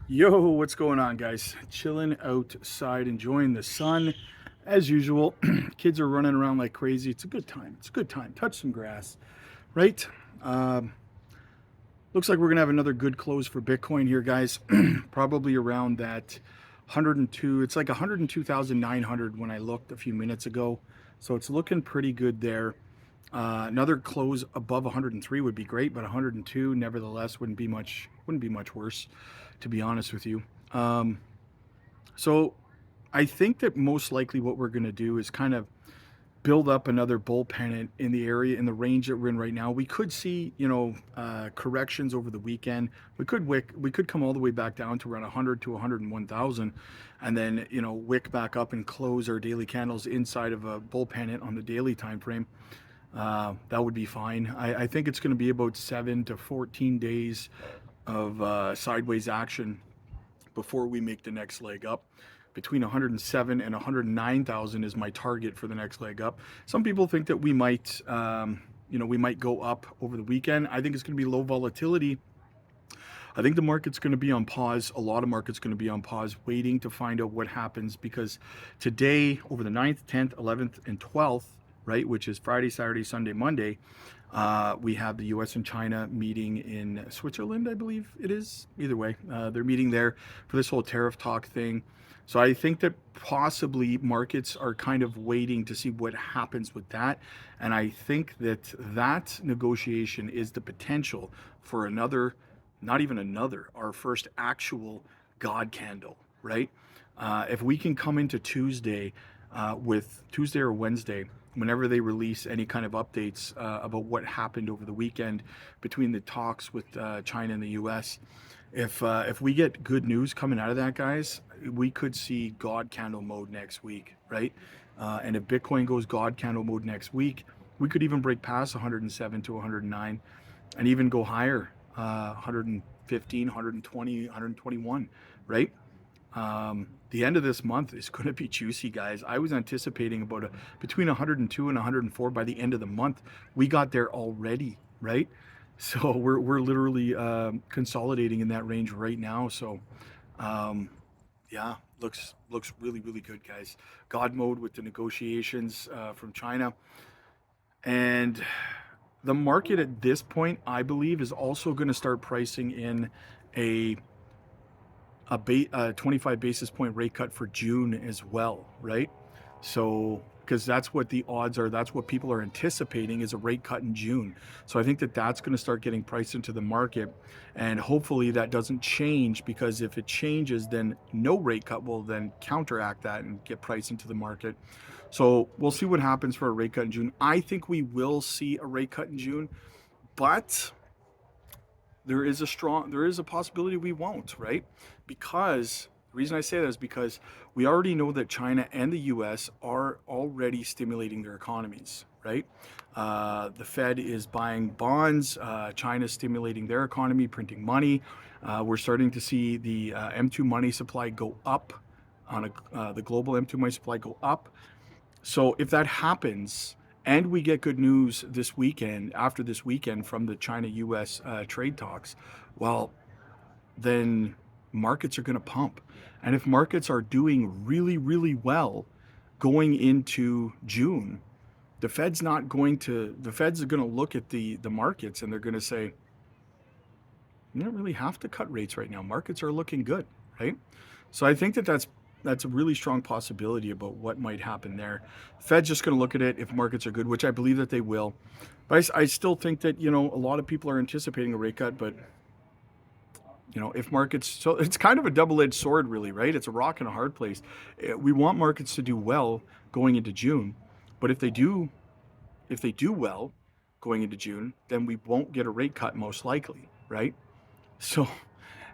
Yo, what's going on, guys? Chilling outside, enjoying the sun as usual. Kids are running around like crazy. It's a good time. It's a good time. Touch some grass, right? Um, Looks like we're gonna have another good close for Bitcoin here, guys. Probably around that 102. It's like 102,900 when I looked a few minutes ago, so it's looking pretty good there. Another close above 103 would be great, but 102, nevertheless, wouldn't be much worse, to be honest with you. So I think that most likely what we're going to do is kind of build up another bull pennant in the area, in the range that we're in right now. We could see, corrections over the weekend. We could come all the way back down to around 100 to 101,000, and then wick back up and close our daily candles inside of a bull pennant on the daily time frame. That would be fine. I think it's going to be about 7 to 14 days of sideways action before we make the next leg up. Between 107 and 109,000 is my target for the next leg up. Some people think that we might go up over the weekend. I think it's going to be low volatility. I think the market's going to be on pause. A lot of markets going to be on pause, waiting to find out what happens, because today, over the 9th, 10th, 11th, and 12th, right, which is Friday, Saturday, Sunday, Monday, we have the US and China meeting in Switzerland, I believe it is. Either way, they're meeting there for this whole tariff talk thing. So I think that possibly markets are kind of waiting to see what happens with that. And I think that that negotiation is the potential for another, not even another, our first actual God candle, right? If we can come into Tuesday with Tuesday or Wednesday, whenever they release any kind of updates about what happened over the weekend between the talks with China and the U.S., if we get good news coming out of that, guys, we could see God candle mode next week, right? And if Bitcoin goes God candle mode next week, we could even break past 107 to 109 and even go higher, 115, 120, 121, right? The end of this month is going to be juicy, guys. I was anticipating about between 102 and 104 by the end of the month. We got there already, right? So we're literally consolidating in that range right now. So yeah, looks really really good, guys. God mode with the negotiations from China, and the market at this point, I believe, is also going to start pricing in a a 25 basis point rate cut for June as well, right? So, because that's what the odds are, that's what people are anticipating, is a rate cut in June. So I think that that's going to start getting priced into the market, and hopefully that doesn't change, because if it changes, then no rate cut will then counteract that and get priced into the market. So we'll see what happens for a rate cut in June. I think we will see a rate cut in June, but there is a possibility we won't, right? Because the reason I say that is because we already know that China and the US are already stimulating their economies, right? The Fed is buying bonds. China's stimulating their economy, printing money. We're starting to see the M2 money supply go up, the global M2 money supply go up. So if that happens, and we get good news this weekend, after this weekend, from the China-U.S. Trade talks, well, then markets are going to pump. And if markets are doing really, really well going into June, the Fed's going to look at the markets, and they're going to say, you don't really have to cut rates right now. Markets are looking good, right? So I think that that's a really strong possibility about what might happen there. Fed's just going to look at it if markets are good, which I believe that they will. But I still think that a lot of people are anticipating a rate cut, but if markets, so it's kind of a double-edged sword, really, right? It's a rock and a hard place. We want markets to do well going into June, but if they do well going into June, then we won't get a rate cut, most likely, right? So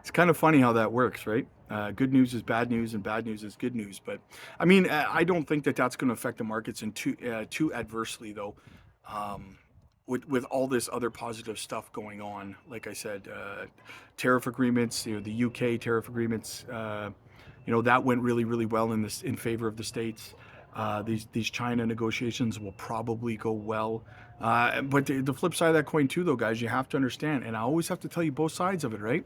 it's kind of funny how that works, right? Good news is bad news, and bad news is good news. But I mean, I don't think that that's going to affect the markets in too adversely, though. With all this other positive stuff going on, like I said, tariff agreements, the UK tariff agreements, that went really really well in favor of the states. These China negotiations will probably go well. But the flip side of that coin too, though, guys, you have to understand, and I always have to tell you both sides of it, right?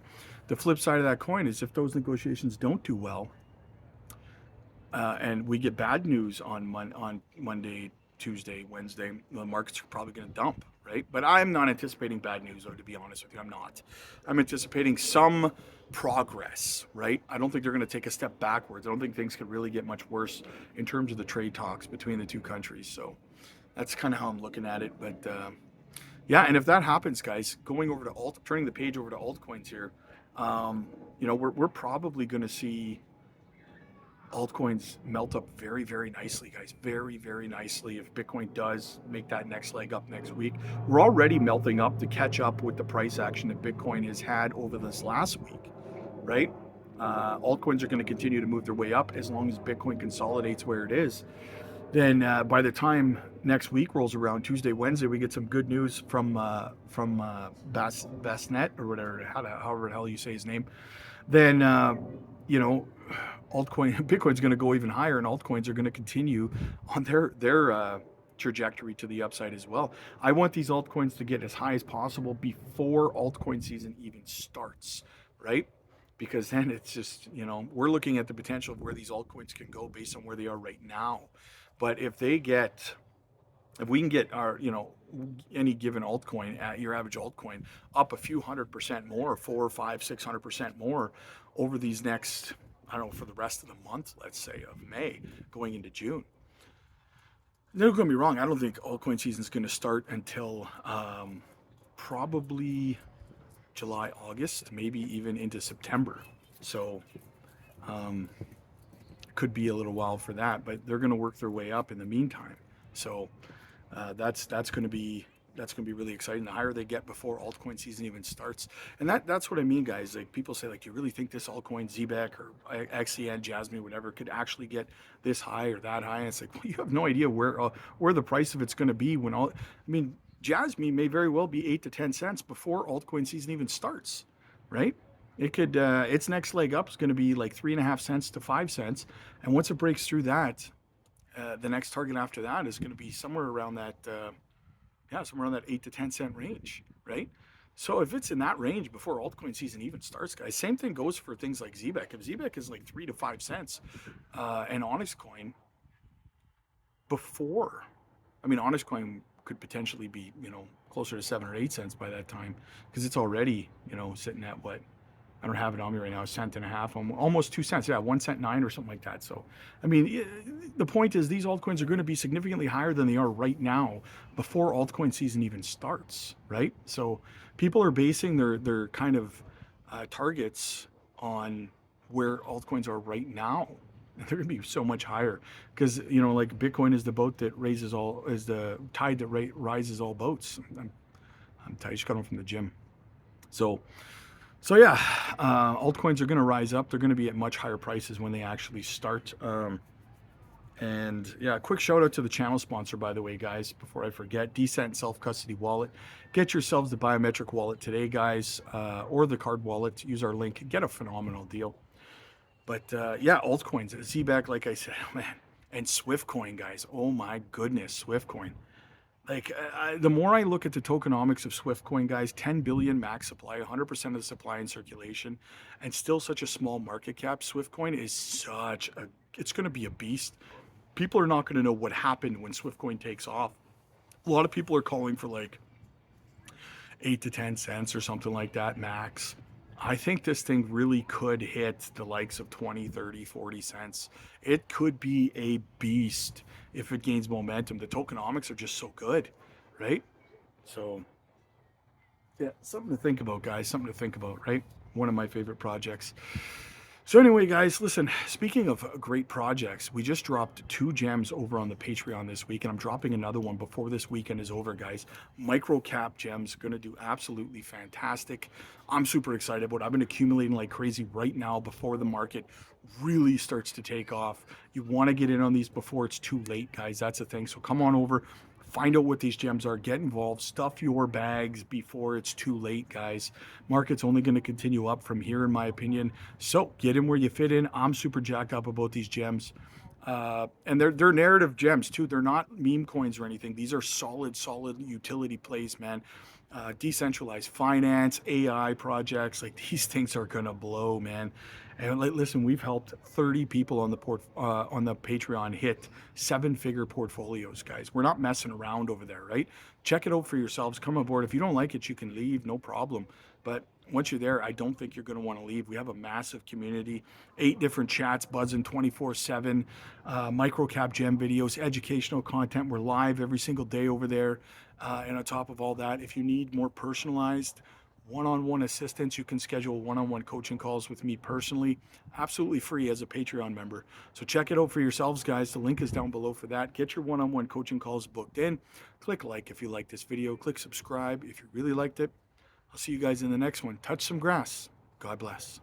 The flip side of that coin is if those negotiations don't do well, and we get bad news on Monday, Tuesday, Wednesday, the markets are probably going to dump, right? But I'm not anticipating bad news, though, to be honest with you. I'm not. I'm anticipating some progress, right? I don't think they're going to take a step backwards. I don't think things could really get much worse in terms of the trade talks between the two countries. So that's kind of how I'm looking at it. But yeah, and if that happens, guys, going over to turning the page over to altcoins here, we're probably going to see altcoins melt up very, very nicely, guys. Very, very nicely. If Bitcoin does make that next leg up next week, we're already melting up to catch up with the price action that Bitcoin has had over this last week, right? Altcoins are going to continue to move their way up as long as Bitcoin consolidates where it is. Then by the time next week rolls around, Tuesday, Wednesday, we get some good news from Bassnet or whatever, however the hell you say his name. Then Bitcoin's going to go even higher, and altcoins are going to continue on their trajectory to the upside as well. I want these altcoins to get as high as possible before altcoin season even starts, right? Because then it's just, we're looking at the potential of where these altcoins can go based on where they are right now. But if we can get our, any given altcoin at your average altcoin up a few 100% more, 4, 5, 600% more over these next, I don't know, for the rest of the month, let's say of May going into June. Don't get me wrong. I don't think altcoin season is going to start until probably July, August, maybe even into September. So could be a little while for that, but they're going to work their way up in the meantime. So that's going to be really exciting. The higher they get before altcoin season even starts, and that's what I mean, guys. Like people say, like you really think this altcoin ZBEC or XCN, Jasmine, whatever, could actually get this high or that high? And it's like, well, you have no idea where the price of it's going to be when all. I mean, Jasmine may very well be 8 to 10 cents before altcoin season even starts, right? It could its next leg up is going to be like 3.5 cents to 5 cents, and once it breaks through that, the next target after that is going to be somewhere around that, somewhere around that 8 to 10 cent range, right? So if it's in that range before altcoin season even starts, guys, same thing goes for things like ZBEC. If ZBEC is like 3 to 5 cents, and Onyx Coin before, Onyx Coin could potentially be, closer to 7 or 8 cents by that time because it's already, sitting at what? I don't have it on me right now, $1.50, almost 2 cents. Yeah, 1 cent 9 or something like that. So, the point is these altcoins are going to be significantly higher than they are right now before altcoin season even starts, right? So people are basing their kind of targets on where altcoins are right now. They're going to be so much higher because, like Bitcoin is the boat that is the tide that rises all boats. I'm tired. I just got home from the gym. So yeah, altcoins are going to rise up. They're going to be at much higher prices when they actually start. And yeah, quick shout out to the channel sponsor, by the way, guys, before I forget, Decent Self-Custody Wallet. Get yourselves the biometric wallet today, guys, or the card wallet. Use our link. Get a phenomenal deal. But yeah, altcoins, ZBEC, like I said, man, and Swiftcoin, guys. Oh my goodness, Swiftcoin. Like the more I look at the tokenomics of Swiftcoin, guys, 10 billion max supply, 100% of the supply in circulation, and still such a small market cap. Swiftcoin is it's going to be a beast. People are not going to know what happened when Swiftcoin takes off. A lot of people are calling for like 8 to 10 cents or something like that max. I think this thing really could hit the likes of 20, 30, 40 cents. It could be a beast if it gains momentum. The tokenomics are just so good, right? So, yeah, something to think about, guys. Something to think about, right? One of my favorite projects. So anyway, guys, listen, speaking of great projects, we just dropped 2 gems over on the Patreon this week, and I'm dropping another one before this weekend is over, guys. Micro cap gems, going to do absolutely fantastic. I'm super excited about it. I've been accumulating like crazy right now before the market really starts to take off. You want to get in on these before it's too late, guys. That's the thing. So come on over. Find out what these gems are, get involved, stuff your bags before it's too late, guys. Market's only going to continue up from here, in my opinion. So get in where you fit in. I'm super jacked up about these gems. And they're narrative gems too. They're not meme coins or anything. These are solid utility plays, man. Decentralized finance, AI projects, like these things are gonna blow, man. And like, listen, we've helped 30 people on the Patreon hit seven-figure portfolios, guys. We're not messing around over there, right? Check it out for yourselves. Come aboard. If you don't like it, you can leave, no problem. But once you're there, I don't think you're going to want to leave. We have a massive community, 8 different chats buzzing 24/7, micro cap gem videos, educational content. We're live every single day over there. And on top of all that, if you need more personalized one-on-one assistance, you can schedule one-on-one coaching calls with me personally, absolutely free as a Patreon member. So check it out for yourselves, guys. The link is down below for that. Get your one-on-one coaching calls booked in. Click like if you like this video. Click subscribe if you really liked it. I'll see you guys in the next one. Touch some grass. God bless.